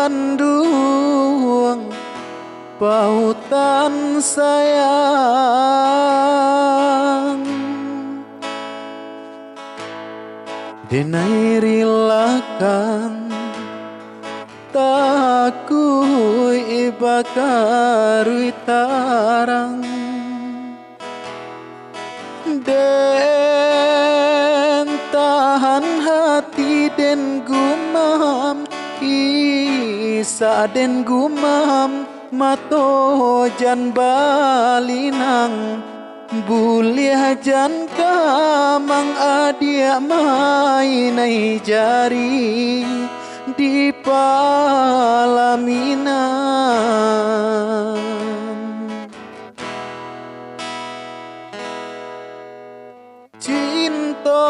panduang pautan sayang denai rilakan takui ibakarui tarang den tahan hati den gumam isa den gumam mato jan balinang buliah jan kamang adia mainai jari di palaminan cinta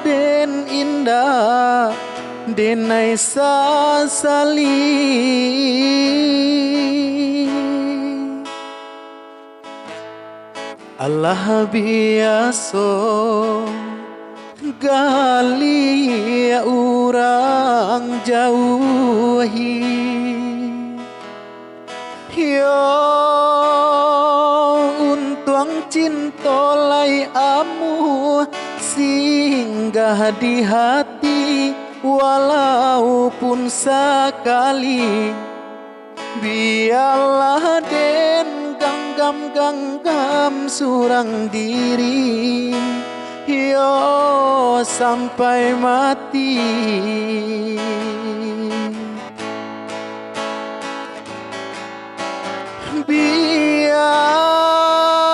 den indah denai sasali Allah biaso gali urang jauhi yo untuang cinta lai amu singgah di hati walaupun sekali biarlah den ganggam surang diri yo sampai mati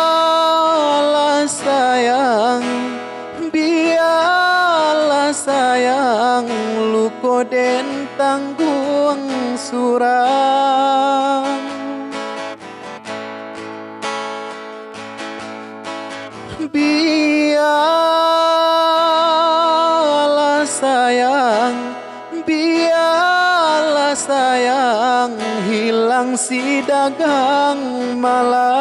biarlah sayang luko den tanggung surang biarlah sayang hilang si dagang malam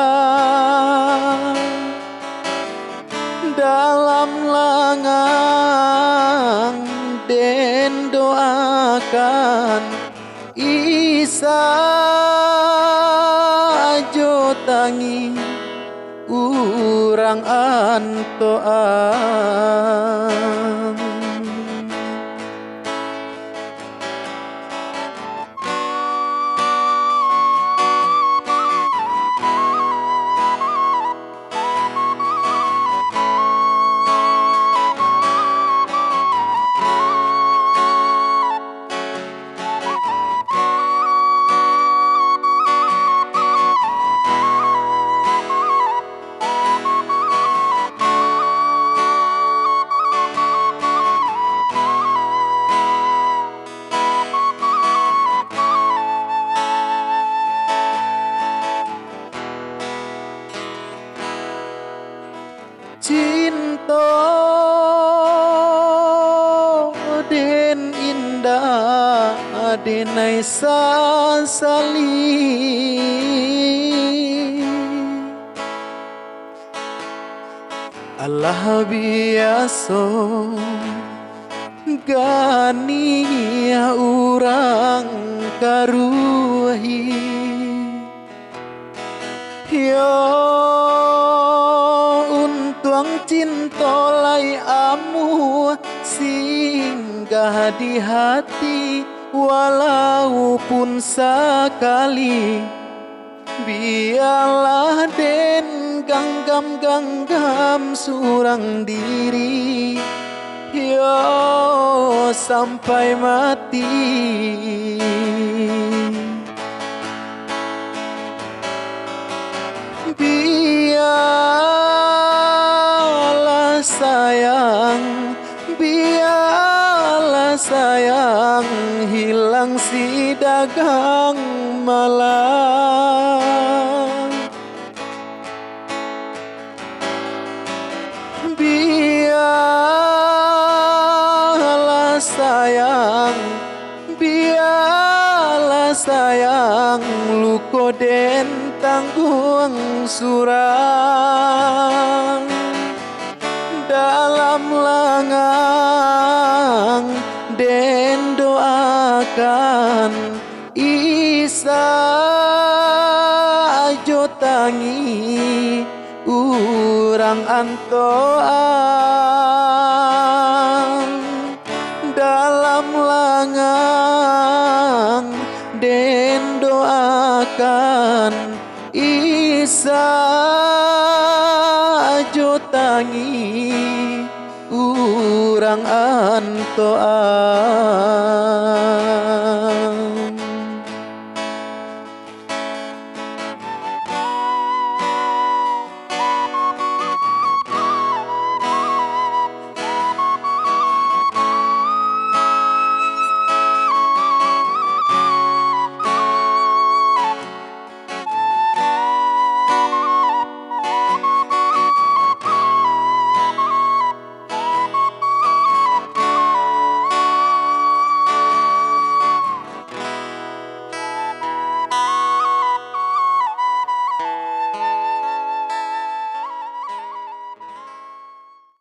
dalam langang den doakan isa ajo tangi urang antoan cinta den indah denai sasali Allah biaso gani urang karuhi yo untuang cinta lai amu singgah di hati walaupun sekali biarlah den ganggam surang diri yo sampai mati biarlah sayang hilang si dagang malam biarlah sayang luko den tanggung surang dalam langang den doakan Isa ajo tangi urang antoan dalam langang den doakan Isa ajo tangi urang antoan.